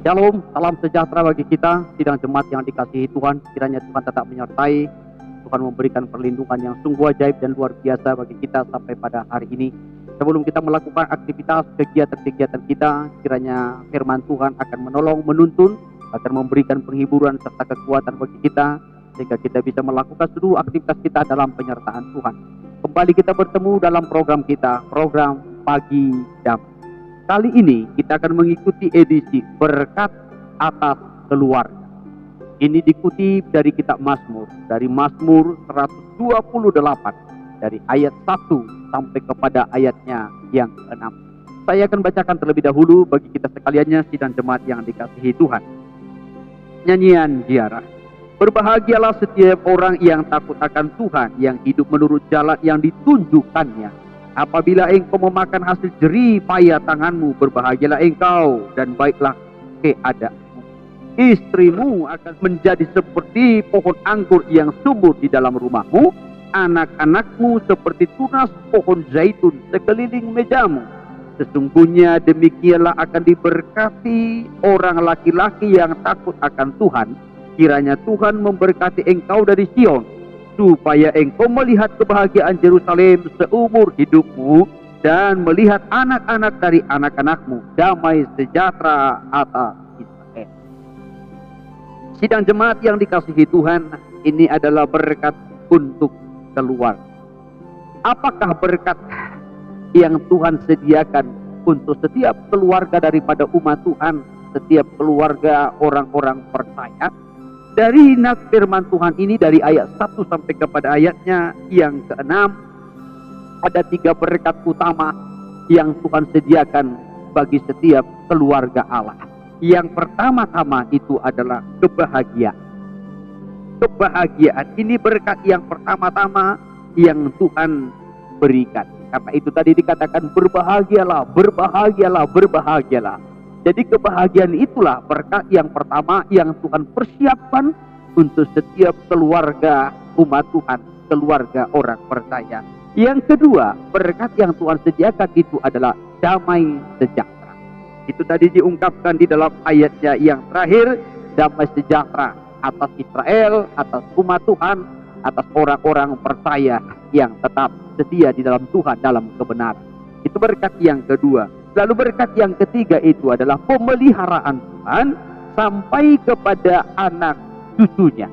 Shalom, salam sejahtera bagi kita, sidang jemaat yang dikasihi Tuhan. Kiranya Tuhan tetap menyertai, Tuhan memberikan perlindungan yang sungguh ajaib dan luar biasa bagi kita sampai pada hari ini. Sebelum kita melakukan aktivitas kegiatan-kegiatan kita, kiranya firman Tuhan akan menolong, menuntun, akan memberikan penghiburan serta kekuatan bagi kita, sehingga kita bisa melakukan seluruh aktivitas kita dalam penyertaan Tuhan. Kembali kita bertemu dalam program kita, program Pagi Damai. Kali ini kita akan mengikuti edisi Berkat Atas Keluarga. Ini dikutip dari kitab Mazmur, dari Mazmur 128, dari ayat 1 sampai kepada ayatnya yang ke-6. Saya akan bacakan terlebih dahulu bagi kita sekaliannya, sidang jemaat yang dikasihi Tuhan. Nyanyian ziarah. Berbahagialah setiap orang yang takut akan Tuhan, yang hidup menurut jalan yang ditunjukkannya. Apabila engkau memakan hasil jerih payah tanganmu, berbahagialah engkau dan baiklah keadaanmu. Istrimu akan menjadi seperti pohon anggur yang subur di dalam rumahmu. Anak-anakmu seperti tunas pohon zaitun sekeliling mejamu. Sesungguhnya demikianlah akan diberkati orang laki-laki yang takut akan Tuhan. Kiranya Tuhan memberkati engkau dari Sion, supaya engkau melihat kebahagiaan Yerusalem seumur hidupmu, dan melihat anak-anak dari anak-anakmu, damai sejahtera atas Israel. Sidang jemaat yang dikasihi Tuhan, ini adalah berkat untuk keluarga. Apakah berkat yang Tuhan sediakan untuk setiap keluarga daripada umat Tuhan, setiap keluarga orang-orang percaya? Dari nas firman Tuhan ini, dari ayat 1 sampai kepada ayatnya yang ke-6, ada 3 berkat utama yang Tuhan sediakan bagi setiap keluarga Allah. Yang pertama-tama itu adalah kebahagiaan. Kebahagiaan ini berkat yang pertama-tama yang Tuhan berikan. Karena itu tadi dikatakan berbahagialah, berbahagialah, berbahagialah. Jadi kebahagiaan itulah berkat yang pertama yang Tuhan persiapkan untuk setiap keluarga umat Tuhan, keluarga orang percaya. Yang kedua, berkat yang Tuhan sediakan itu adalah damai sejahtera. Itu tadi diungkapkan di dalam ayatnya yang terakhir, damai sejahtera atas Israel, atas umat Tuhan, atas orang-orang percaya yang tetap setia di dalam Tuhan, dalam kebenaran. Itu berkat yang kedua. Lalu berkat yang ketiga itu adalah pemeliharaan Tuhan sampai kepada anak cucunya.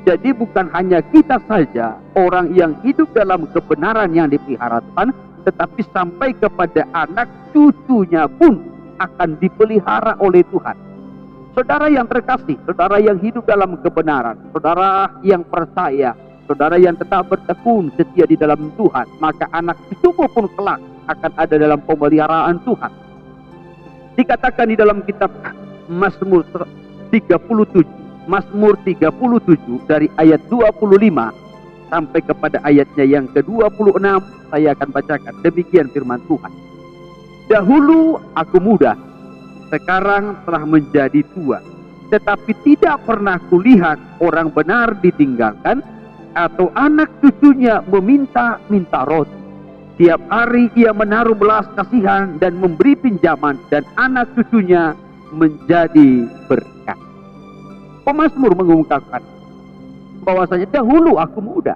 Jadi bukan hanya kita saja orang yang hidup dalam kebenaran yang dipelihara Tuhan, tetapi sampai kepada anak cucunya pun akan dipelihara oleh Tuhan. Saudara yang terkasih, saudara yang hidup dalam kebenaran, saudara yang percaya, saudara yang tetap bertekun setia di dalam Tuhan, maka anak cucumu pun kelak akan ada dalam pemeliharaan Tuhan. Dikatakan di dalam kitab Mazmur 37, Mazmur 37 dari ayat 25 sampai kepada ayatnya yang ke-26, saya akan bacakan. Demikian firman Tuhan. Dahulu aku muda, sekarang telah menjadi tua, tetapi tidak pernah kulihat orang benar ditinggalkan, atau anak cucunya meminta-minta roti. Tiap hari ia menaruh belas kasihan dan memberi pinjaman, dan anak cucunya menjadi berkat. Pemazmur mengungkapkan bahwasanya dahulu aku muda,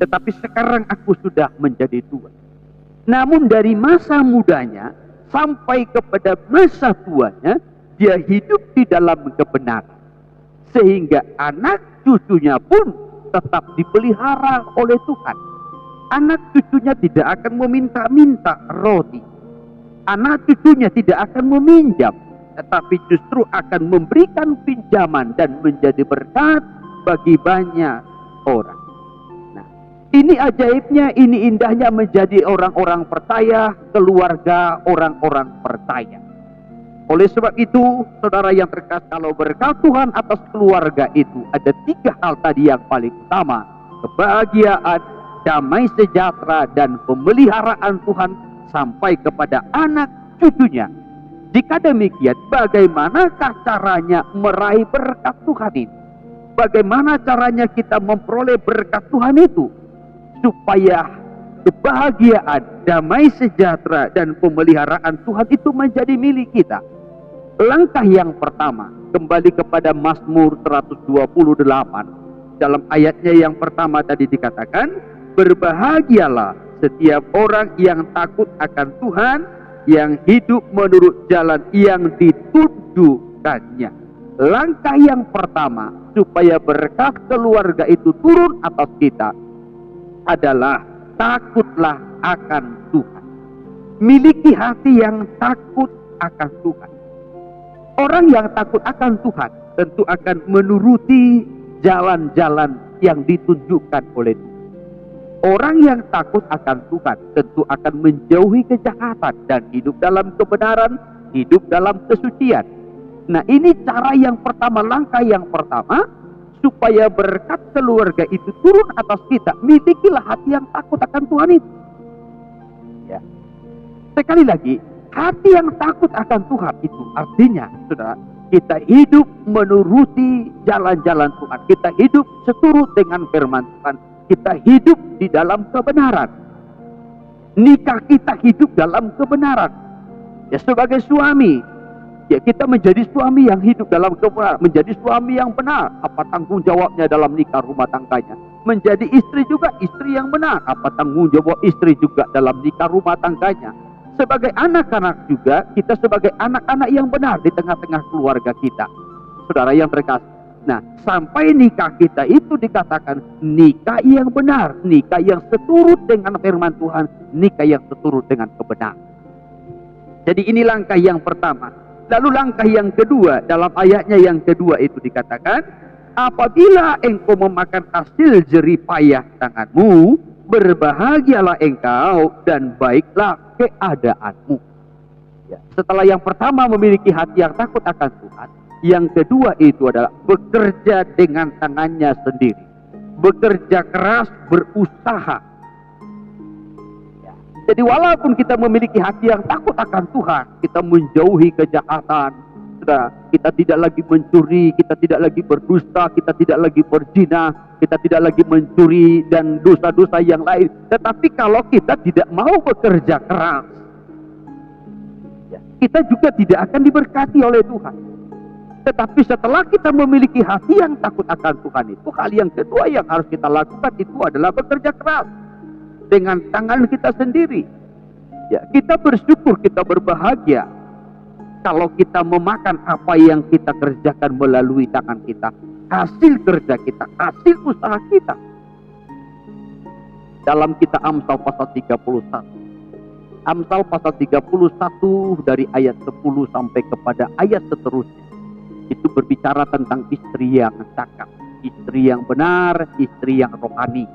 tetapi sekarang aku sudah menjadi tua. Namun dari masa mudanya sampai kepada masa tuanya, dia hidup di dalam kebenaran, sehingga anak cucunya pun tetap dipelihara oleh Tuhan. Anak cucunya tidak akan meminta-minta roti. Anak cucunya tidak akan meminjam, tetapi justru akan memberikan pinjaman dan menjadi berkat bagi banyak orang. Nah, ini ajaibnya, ini indahnya menjadi orang-orang percaya, keluarga orang-orang percaya. Oleh sebab itu, saudara yang terkasih, kalau berkat Tuhan atas keluarga itu ada 3 hal tadi yang paling utama: kebahagiaan, damai sejahtera, dan pemeliharaan Tuhan sampai kepada anak cucunya. Jika demikian, bagaimanakah caranya meraih berkat Tuhan ini? Bagaimana caranya kita memperoleh berkat Tuhan itu? Supaya kebahagiaan, damai sejahtera, dan pemeliharaan Tuhan itu menjadi milik kita. Langkah yang pertama, kembali kepada Mazmur 128. Dalam ayatnya yang pertama tadi dikatakan, berbahagialah setiap orang yang takut akan Tuhan, yang hidup menurut jalan yang ditunjukkannya. Langkah yang pertama supaya berkat keluarga itu turun atas kita adalah takutlah akan Tuhan. Miliki hati yang takut akan Tuhan. Orang yang takut akan Tuhan tentu akan menuruti jalan-jalan yang ditunjukkan oleh Tuhan. Orang yang takut akan Tuhan tentu akan menjauhi kejahatan dan hidup dalam kebenaran, hidup dalam kesucian. Nah, ini cara yang pertama, langkah yang pertama supaya berkat keluarga itu turun atas kita. Milikilah hati yang takut akan Tuhan itu. Ya. Sekali lagi, hati yang takut akan Tuhan itu artinya, saudara, kita hidup menuruti jalan-jalan Tuhan. Kita hidup seturut dengan firman Tuhan. Kita hidup di dalam kebenaran. Nikah kita hidup dalam kebenaran. Ya, sebagai suami, ya kita menjadi suami yang hidup dalam kebenaran. Menjadi suami yang benar. Apa tanggung jawabnya dalam nikah rumah tangganya? Menjadi istri juga istri yang benar. Apa tanggung jawab istri juga dalam nikah rumah tangganya? Sebagai anak-anak juga, kita sebagai anak-anak yang benar di tengah-tengah keluarga kita. Saudara yang terkasih. Nah, sampai nikah kita itu dikatakan nikah yang benar, nikah yang seturut dengan firman Tuhan, nikah yang seturut dengan kebenaran. Jadi ini langkah yang pertama. Lalu langkah yang kedua, dalam ayatnya yang kedua itu dikatakan, apabila engkau memakan hasil jerih payah tanganmu, berbahagialah engkau dan baiklah keadaanmu. Ya, setelah yang pertama memiliki hati yang takut akan Tuhan, yang kedua itu adalah bekerja dengan tangannya sendiri. Bekerja keras, berusaha. Ya. Jadi walaupun kita memiliki hati yang takut akan Tuhan, kita menjauhi kejahatan. Sudah, kita tidak lagi mencuri, kita tidak lagi berdusta, kita tidak lagi berzina, kita tidak lagi mencuri dan dosa-dosa yang lain. Tetapi kalau kita tidak mau bekerja keras, ya, kita juga tidak akan diberkati oleh Tuhan. Tetapi setelah kita memiliki hati yang takut akan Tuhan itu, hal yang kedua yang harus kita lakukan itu adalah bekerja keras dengan tangan kita sendiri. Ya, kita bersyukur, kita berbahagia kalau kita memakan apa yang kita kerjakan melalui tangan kita, hasil kerja kita, hasil usaha kita. Dalam kitab Amsal pasal 31. Amsal pasal 31 dari ayat 10 sampai kepada ayat seterusnya. Itu berbicara tentang istri yang cakap, istri yang benar, istri yang rohani,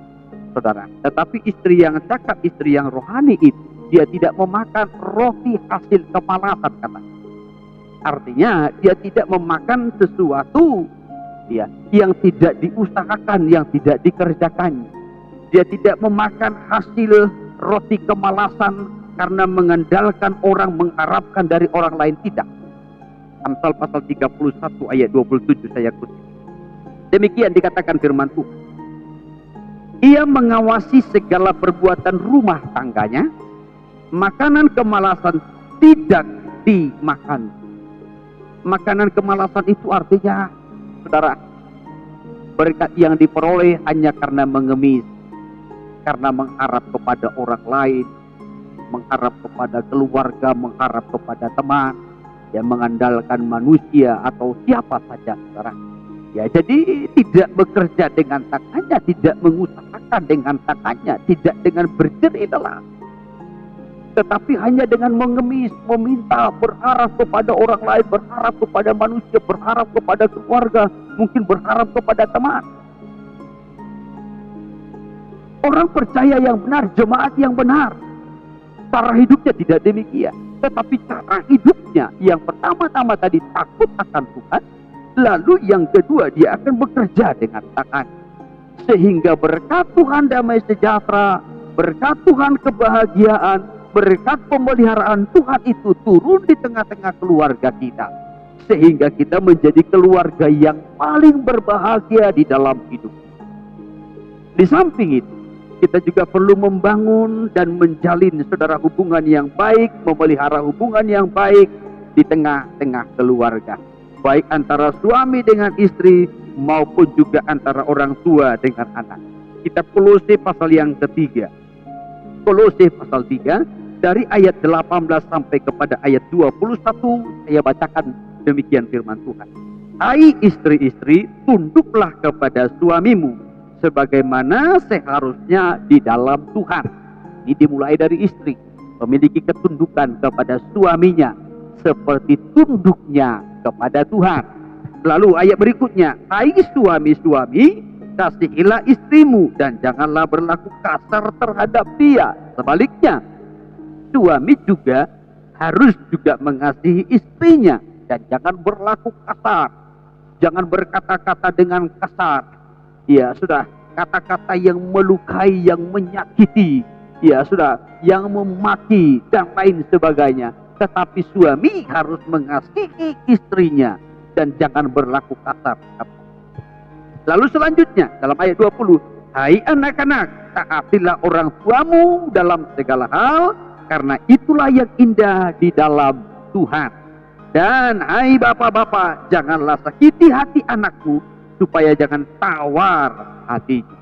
saudara. Tetapi istri yang cakap, istri yang rohani itu, dia tidak memakan roti hasil kemalasan, katanya. Artinya dia tidak memakan sesuatu ya, yang tidak diusahakan, yang tidak dikerjakan. Dia tidak memakan hasil roti kemalasan karena mengandalkan orang, mengharapkan dari orang lain, tidak. Amsal pasal 31 ayat 27 saya kutip. Demikian dikatakan firman Tuhan. Ia mengawasi segala perbuatan rumah tangganya. Makanan kemalasan tidak dimakan. Makanan kemalasan itu artinya, saudara, berkat yang diperoleh hanya karena mengemis, karena mengharap kepada orang lain, mengharap kepada keluarga, mengharap kepada teman, yang mengandalkan manusia atau siapa saja, saudara. Ya, jadi tidak bekerja dengan tangannya, tidak mengusahakan dengan tangannya, tidak dengan berjerih lelah, tetapi hanya dengan mengemis, meminta, berharap kepada orang lain, berharap kepada manusia, berharap kepada keluarga, mungkin berharap kepada teman. Orang percaya yang benar, jemaat yang benar, cara hidupnya tidak demikian. Tetapi cara hidupnya yang pertama-tama tadi takut akan Tuhan, lalu yang kedua dia akan bekerja dengan tangan. Sehingga berkat Tuhan damai sejahtera, berkat Tuhan kebahagiaan, berkat pemeliharaan Tuhan itu turun di tengah-tengah keluarga kita. Sehingga kita menjadi keluarga yang paling berbahagia di dalam hidup. Di samping itu, kita juga perlu membangun dan menjalin, saudara, hubungan yang baik, memelihara hubungan yang baik di tengah-tengah keluarga, baik antara suami dengan istri maupun juga antara orang tua dengan anak. Kitab Kolose pasal yang ketiga, Kolose pasal 3 dari ayat 18 sampai kepada ayat 21, saya bacakan demikian firman Tuhan. Hai istri-istri, tunduklah kepada suamimu sebagaimana seharusnya di dalam Tuhan. Ini dimulai dari istri, memiliki ketundukan kepada suaminya seperti tunduknya kepada Tuhan. Lalu ayat berikutnya, hai suami-suami, kasihilah istrimu dan janganlah berlaku kasar terhadap dia. Sebaliknya, suami juga harus juga mengasihi istrinya dan jangan berlaku kasar. Jangan berkata-kata dengan kasar. Ya sudah, kata-kata yang melukai, yang menyakiti. Ya sudah, yang memaki dan lain sebagainya. Tetapi suami harus mengasihi istrinya dan jangan berlaku kasar. Lalu selanjutnya dalam ayat 20, hai anak-anak, taatilah orang tuamu dalam segala hal, karena itulah yang indah di dalam Tuhan. Dan hai bapak-bapak, janganlah sakiti hati anakmu, supaya jangan tawar hatinya.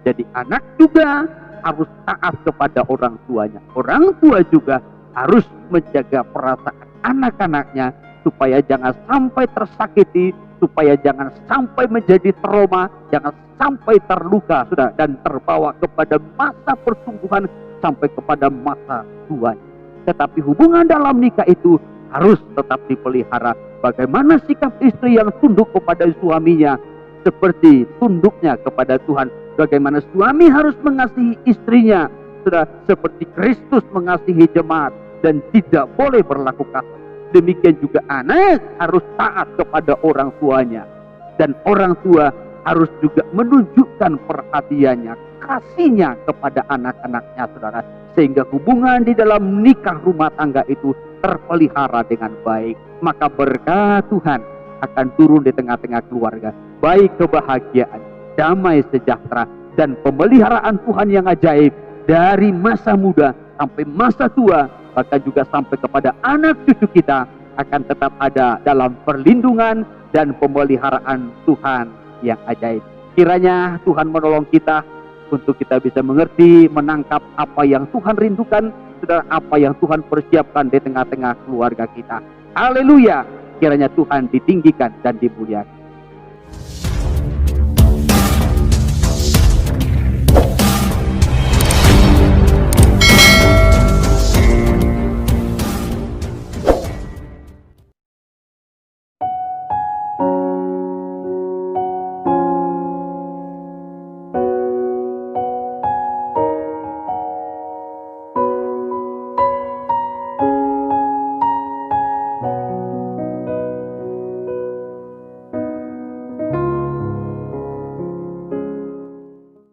Jadi anak juga harus taat kepada orang tuanya. Orang tua juga harus menjaga perasaan anak-anaknya, supaya jangan sampai tersakiti, supaya jangan sampai menjadi trauma, jangan sampai terluka sudah, dan terbawa kepada masa pertumbuhan sampai kepada masa tuanya. Tetapi hubungan dalam nikah itu harus tetap dipelihara. Bagaimana sikap istri yang tunduk kepada suaminya seperti tunduknya kepada Tuhan. Bagaimana suami harus mengasihi istrinya sudah seperti Kristus mengasihi jemaat dan tidak boleh berlaku kasar. Demikian juga anak harus taat kepada orang tuanya, dan orang tua harus juga menunjukkan perhatiannya, kasihnya kepada anak-anaknya, saudara, sehingga hubungan di dalam nikah rumah tangga itu terpelihara dengan baik. Maka berkat Tuhan akan turun di tengah-tengah keluarga, baik kebahagiaan, damai sejahtera, dan pemeliharaan Tuhan yang ajaib dari masa muda sampai masa tua, bahkan juga sampai kepada anak cucu kita, akan tetap ada dalam perlindungan dan pemeliharaan Tuhan yang ajaib. Kiranya Tuhan menolong kita untuk kita bisa mengerti, menangkap apa yang Tuhan rindukan, saudara, apa yang Tuhan persiapkan di tengah-tengah keluarga kita. Haleluya! Kiranya Tuhan ditinggikan dan dimuliakan.